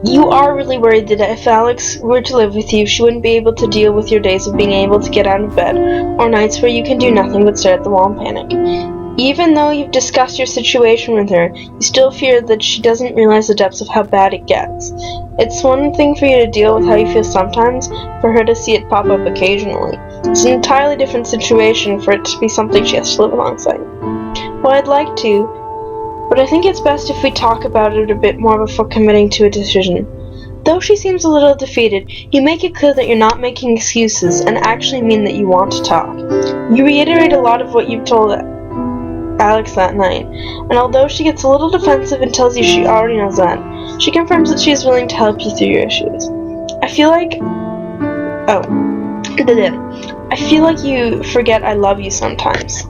You are really worried that if Alex were to live with you, she wouldn't be able to deal with your days of being able to get out of bed, or nights where you can do nothing but stare at the wall and panic. Even though you've discussed your situation with her, you still fear that she doesn't realize the depths of how bad it gets. It's one thing for you to deal with how you feel sometimes, for her to see it pop up occasionally. It's an entirely different situation for it to be something she has to live alongside. Well, I'd like to, but I think it's best if we talk about it a bit more before committing to a decision. Though she seems a little defeated, you make it clear that you're not making excuses and actually mean that you want to talk. You reiterate a lot of what you've told Alex that night, and although she gets a little defensive and tells you she already knows that, she confirms that she is willing to help you through your issues. I feel like you forget I love you sometimes.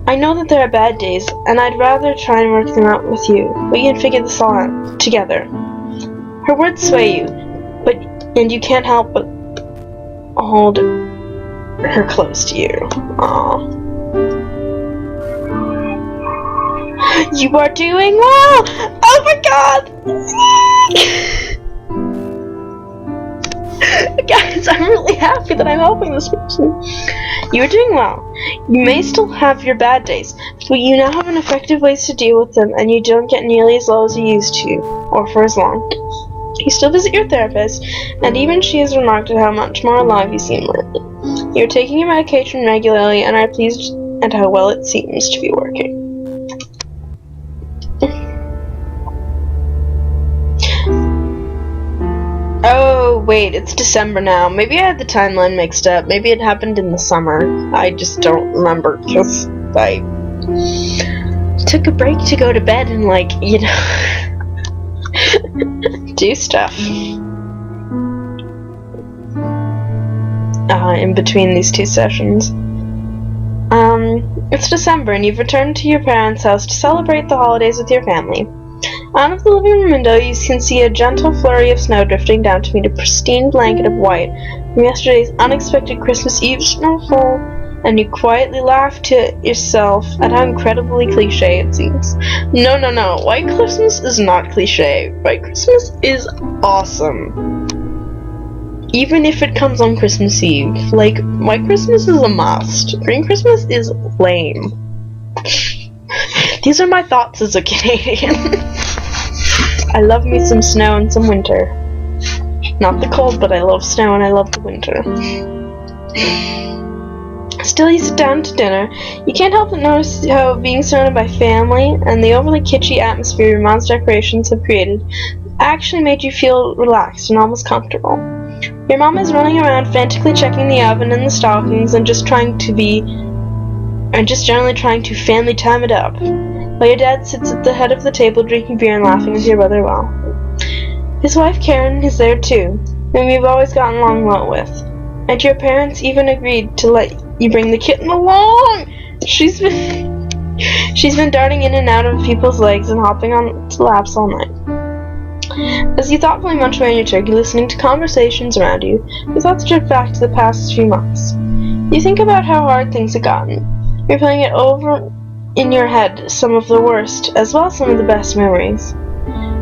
I know that there are bad days, and I'd rather try and work them out with you. We can figure this all out together. Her words sway you, and you can't help but hold her close to you. Aww. You are doing well! Oh my god! Guys, I'm really happy that I'm helping this person. You are doing well. You may still have your bad days, but you now have an effective ways to deal with them, and you don't get nearly as low as you used to, or for as long. You still visit your therapist, and even she has remarked at how much more alive you seem lately. You're taking your medication regularly, and are pleased at how well it seems to be working. Oh, wait, it's December now. Maybe I had the timeline mixed up. Maybe it happened in the summer. I just don't remember, because I took a break to go to bed and, do stuff. In between these two sessions. It's December, and you've returned to your parents' house to celebrate the holidays with your family. Out of the living room window, you can see a gentle flurry of snow drifting down to meet a pristine blanket of white from yesterday's unexpected Christmas Eve snowfall, and you quietly laugh to yourself at how incredibly cliche it seems. No, White Christmas is not cliche. White Christmas is awesome. Even if it comes on Christmas Eve. White Christmas is a must. Green Christmas is lame. These are my thoughts as a Canadian. I love me some snow and some winter. Not the cold, but I love snow and I love the winter. Still, you sit down to dinner. You can't help but notice how being surrounded by family and the overly kitschy atmosphere your mom's decorations have created actually made you feel relaxed and almost comfortable. Your mom is running around frantically checking the oven and the stockings and just generally trying to family time it up, while your dad sits at the head of the table drinking beer and laughing with your brother well. His wife Karen is there too, whom you've always gotten along well with, and your parents even agreed to let you bring the kitten along. She's been darting in and out of people's legs and hopping on to laps all night. As you thoughtfully munch away on your turkey, listening to conversations around you, your thoughts drift back to the past few months. You think about how hard things have gotten. You're playing it over in your head, some of the worst, as well as some of the best memories.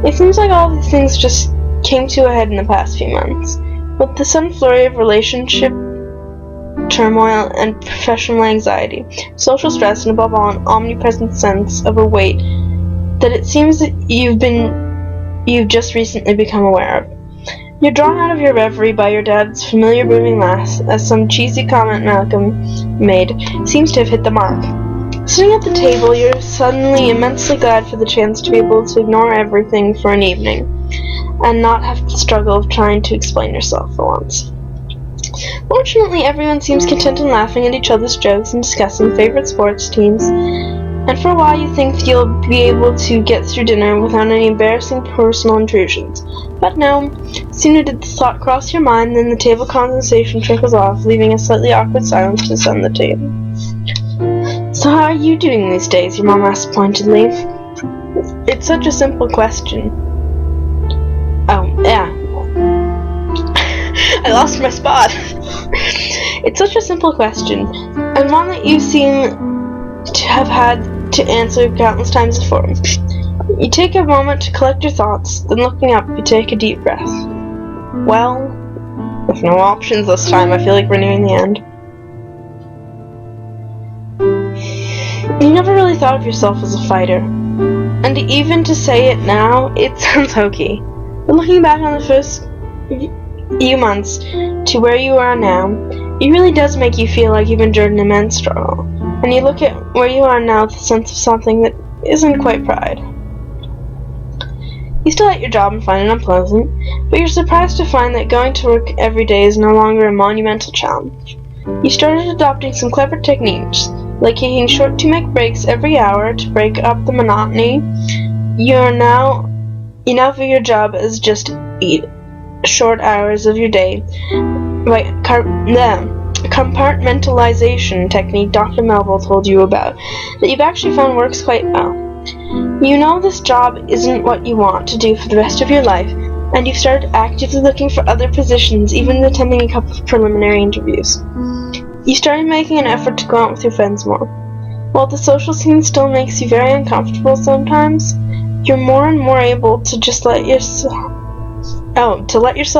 It seems like all these things just came to a head in the past few months, with the sudden flurry of relationship turmoil and professional anxiety, social stress, and above all, an omnipresent sense of a weight that it seems that you've just recently become aware of. You're drawn out of your reverie by your dad's familiar booming laugh, as some cheesy comment Malcolm made seems to have hit the mark. Sitting at the table, you're suddenly immensely glad for the chance to be able to ignore everything for an evening, and not have the struggle of trying to explain yourself for once. Fortunately, everyone seems content in laughing at each other's jokes and discussing favorite sports teams, and for a while you think you'll be able to get through dinner without any embarrassing personal intrusions. But no, sooner did the thought cross your mind than the table conversation trickles off, leaving a slightly awkward silence to descend the table. So how are you doing these days? Your mom asked pointedly. It's such a simple question. Oh, yeah. I lost my spot. It's such a simple question, and one that you seem to have had to answer countless times before. You take a moment to collect your thoughts, then looking up, you take a deep breath. Well, with no options this time, I feel like we're nearing the end. You never really thought of yourself as a fighter, and even to say it now, it sounds hokey. But looking back on the first few months to where you are now, it really does make you feel like you've endured an immense struggle, and you look at where you are now with a sense of something that isn't quite pride. You still hate your job and find it unpleasant, but you're surprised to find that going to work every day is no longer a monumental challenge. You started adopting some clever techniques, like taking short 2-minute breaks every hour to break up the monotony. You now view your job as just 8 short hours of your day. Right, compartmentalization technique Dr. Melville told you about, that you've actually found works quite well. You know this job isn't what you want to do for the rest of your life, and you've started actively looking for other positions, even attending a couple of preliminary interviews. You started making an effort to go out with your friends more. While the social scene still makes you very uncomfortable sometimes, you're more and more able to just let yourself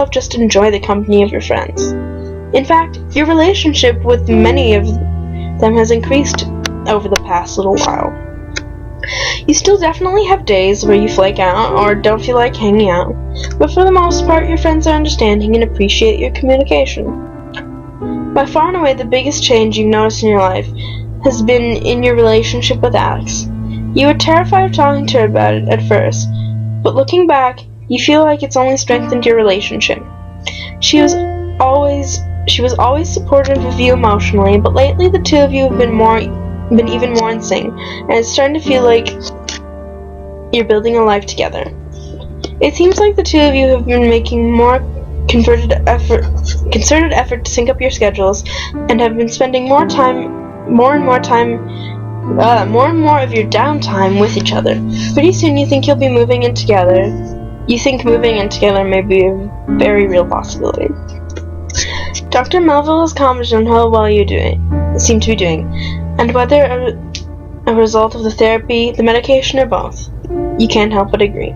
just enjoy the company of your friends. In fact, your relationship with many of them has increased over the past little while. You still definitely have days where you flake out or don't feel like hanging out, but for the most part your friends are understanding and appreciate your communication. By far and away the biggest change you've noticed in your life has been in your relationship with Alex. You were terrified of talking to her about it at first, but looking back, you feel like it's only strengthened your relationship. She was always supportive of you emotionally, but lately the two of you have been even more in sync, and it's starting to feel like you're building a life together. It seems like the two of you have been making more concerted effort to sync up your schedules, and have been spending more and more of your downtime with each other. Pretty soon you think you'll be moving in together. You think moving in together may be a very real possibility. Dr. Melville has commented on how well you seem to be doing, and whether a result of the therapy, the medication, or both. You can't help but agree.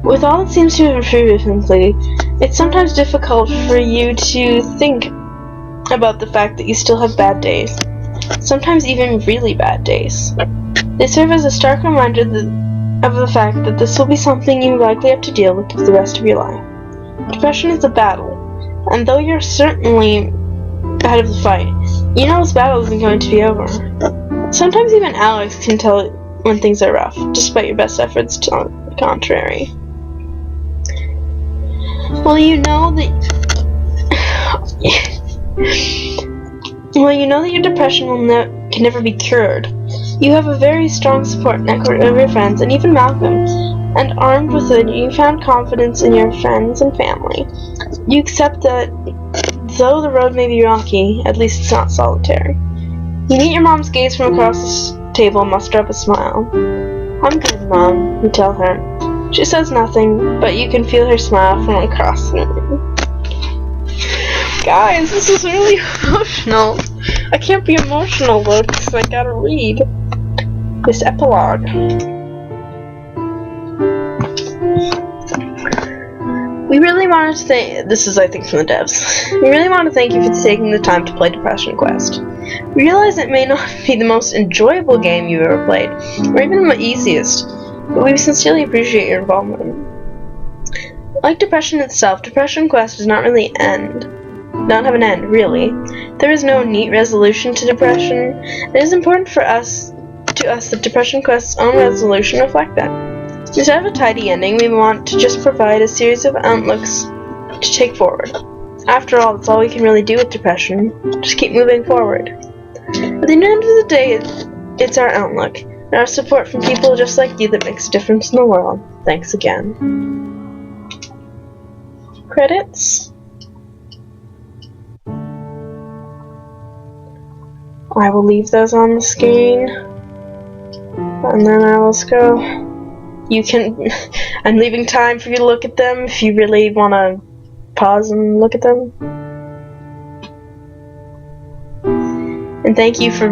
With all that seems to have improved recently, it's sometimes difficult for you to think about the fact that you still have bad days, sometimes even really bad days. They serve as a stark reminder of the fact that this will be something you likely have to deal with for the rest of your life. Depression is a battle, and though you're certainly ahead of the fight, you know this battle isn't going to be over. Sometimes even Alex can tell when things are rough, despite your best efforts to the contrary. Well, you know that your depression can never be cured. You have a very strong support network of your friends, and even Malcolm, and armed with a newfound confidence in your friends and family, you accept that though the road may be rocky, at least it's not solitary. You meet your mom's gaze from across the table and muster up a smile. "I'm good, Mom," you tell her. She says nothing, but you can feel her smile from across the room. Guys, this is really emotional. I can't be emotional though, because I gotta read this epilogue. We really wanted to thank, this is I think from the devs, we really want to thank you for taking the time to play Depression Quest. We realize it may not be the most enjoyable game you've ever played, or even the easiest, but we sincerely appreciate your involvement. Like Depression itself, Depression Quest does not have an end, really. There is no neat resolution to depression. It is important to us that Depression Quest's own resolution reflect that. Instead of a tidy ending, we want to just provide a series of outlooks to take forward. After all, that's all we can really do with depression. Just keep moving forward. At the end of the day, it's our outlook, and our support from people just like you that makes a difference in the world. Thanks again. Credits? I will leave those on the screen, and then I will go. I'm leaving time for you to look at them if you really want to pause and look at them. And thank you for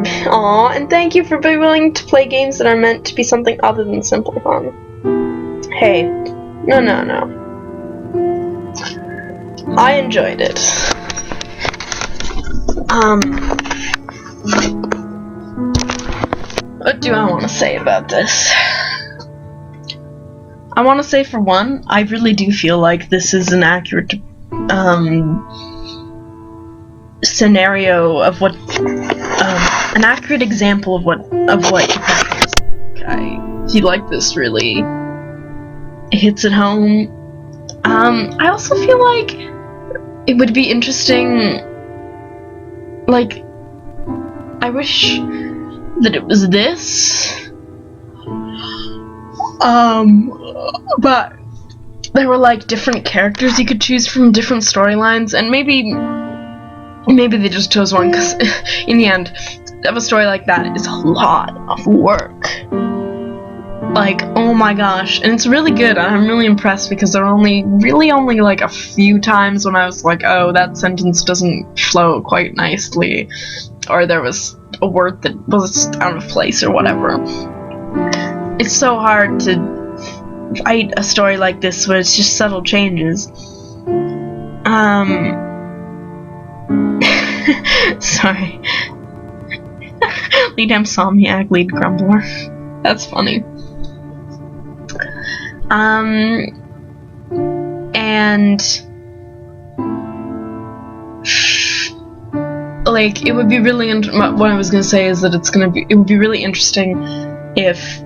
being willing to play games that are meant to be something other than simply fun. Hey, no. I enjoyed it. What do I want to say about this? I want to say, for one, I really do feel like this is an accurate scenario of what an accurate example of what depression is. I feel like this really hits it home. I also feel like it would be interesting, like, I wish that it was this, but there were like different characters you could choose from, different storylines, and maybe they just chose one, because in the end, to have a story like that is a lot of work. Like, oh my gosh, and it's really good. I'm really impressed, because there are only like a few times when I was like, oh, that sentence doesn't flow quite nicely, or there was a word that was out of place or whatever. It's so hard to write a story like this where it's just subtle changes. Sorry. Lead insomniac, lead grumbler. That's funny. And like, it would be really what I was gonna say is that it would be really interesting if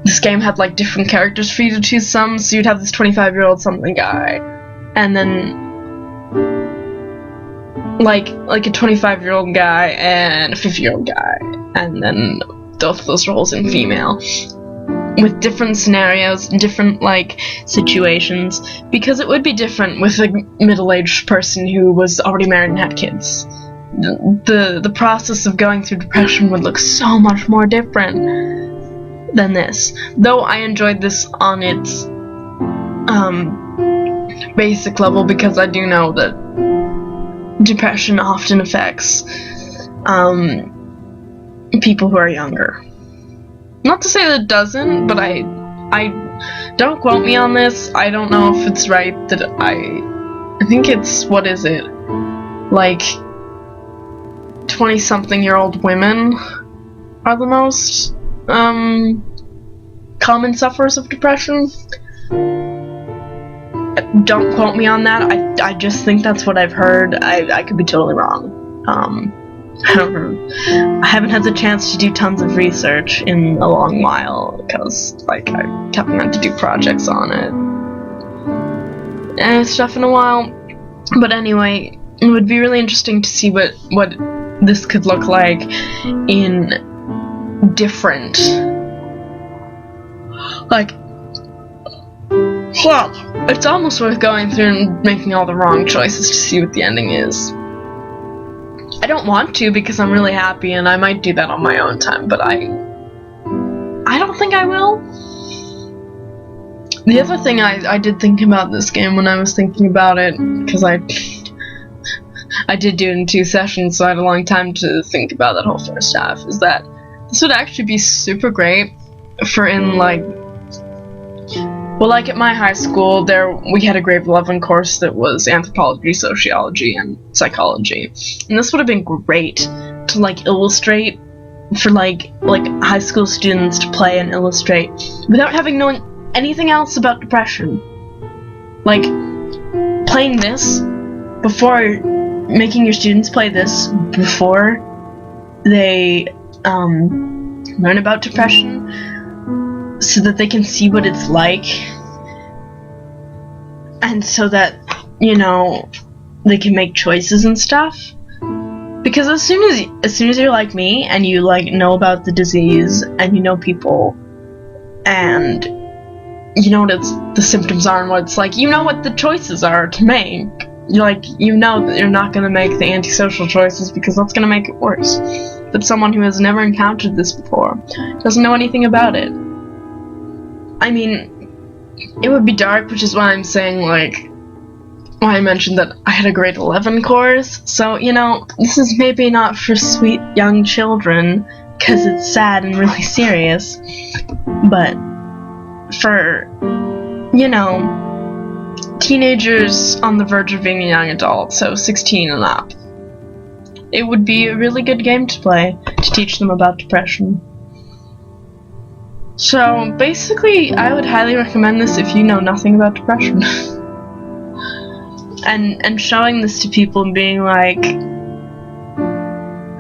this game had like different characters for you to choose from. So you'd have this 25-year-old something guy, and then like a 25-year-old guy and a 50-year-old guy, and then both of those roles in female, with different scenarios, different like situations, because it would be different with a middle-aged person who was already married and had kids. The process of going through depression would look so much more different than this. Though I enjoyed this on its basic level, because I do know that depression often affects people who are younger. Not to say that it doesn't, but I don't quote me on this. I don't know if it's right that I think it's, what is it, like 20-something-year-old women are the most common sufferers of depression. Don't quote me on that. I just think that's what I've heard. I could be totally wrong. I don't know. I haven't had the chance to do tons of research in a long while, because like I haven't had to do projects on it and stuff in a while. But anyway, it would be really interesting to see what this could look like in different, like, well, it's almost worth going through and making all the wrong choices to see what the ending is. I don't want to, because I'm really happy, and I might do that on my own time, but I don't think I will. The other thing I did think about this game when I was thinking about it, because I did do it in 2 sessions, so I had a long time to think about that whole first half, is that this would actually be super great for in, like, well, like at my high school, we had a grade 11 course that was anthropology, sociology, and psychology. And this would have been great to, like, illustrate for, like high school students to play and illustrate without having known anything else about depression. Like, playing this before, making your students play this before they learn about depression, so that they can see what it's like, and so that, you know, they can make choices and stuff. Because as soon as you're like me, and you like know about the disease, and you know people, and you know what the symptoms are and what it's like, you know what the choices are to make. You know that you're not going to make the antisocial choices, because that's going to make it worse. But someone who has never encountered this before, doesn't know anything about it. I mean, it would be dark, which is why I'm saying, like, I mentioned that I had a grade 11 course, so, you know, this is maybe not for sweet young children, because it's sad and really serious, but for, you know, teenagers on the verge of being a young adult, so 16 and up, it would be a really good game to play to teach them about depression. So, basically, I would highly recommend this if you know nothing about depression. And showing this to people and being like,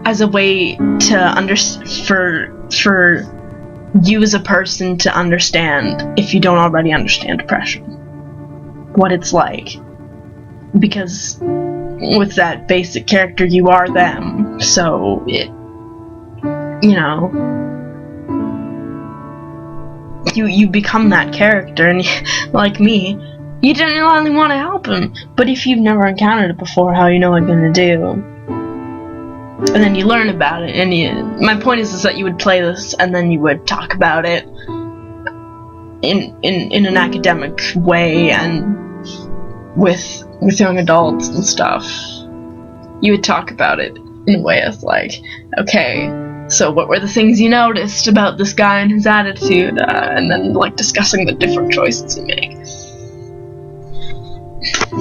as a way to for you as a person to understand, if you don't already understand depression, what it's like. Because with that basic character, you are them, so it, you know, you become that character, and like me, you genuinely want to help him, but if you've never encountered it before, how you know what you're gonna do? And then you learn about it, and my point is that you would play this, and then you would talk about it in an academic way, and with young adults and stuff. You would talk about it in a way of like, okay, so what were the things you noticed about this guy and his attitude, and then like discussing the different choices you make.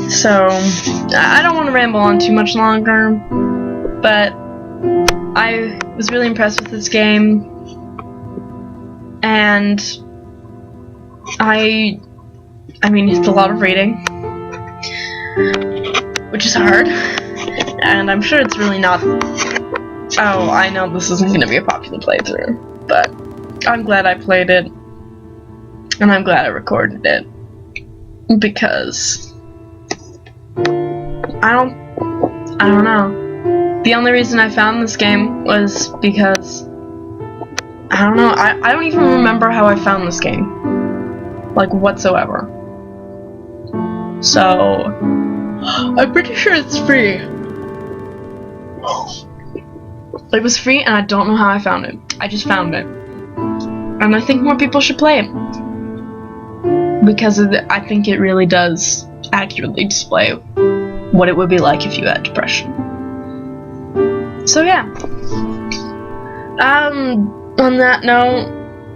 So, I don't want to ramble on too much longer, but I was really impressed with this game, and I mean, it's a lot of reading, which is hard, and I'm sure it's really not, oh, I know this isn't going to be a popular playthrough, but I'm glad I played it, and I'm glad I recorded it, because I don't know. The only reason I found this game was because, I don't know, I don't even remember how I found this game, like, whatsoever. So, I'm pretty sure it's free. It was free, and I don't know how I found it. I just found it. And I think more people should play it, because I think it really does accurately display what it would be like if you had depression. So yeah. On that note,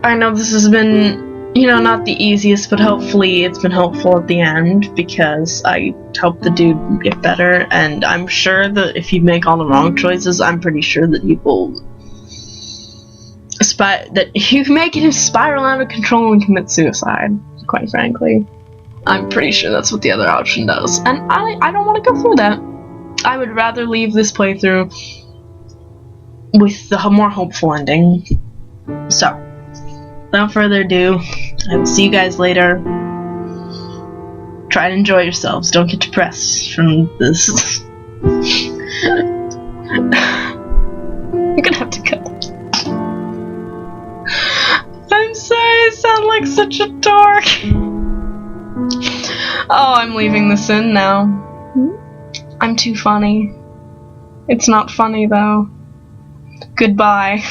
I know this has been, you know, not the easiest, but hopefully it's been helpful at the end, because I hope the dude get better, and I'm sure that if you make all the wrong choices, I'm pretty sure that you will that you can make it spiral out of control and commit suicide, quite frankly. I'm pretty sure that's what the other option does, and I don't want to go through that. I would rather leave this playthrough with the more hopeful ending. So, without further ado, I will see you guys later. Try to enjoy yourselves. Don't get depressed from this. I'm gonna have to cut. I'm sorry, I sound like such a dork. Oh, I'm leaving this in now. I'm too funny. It's not funny though. Goodbye.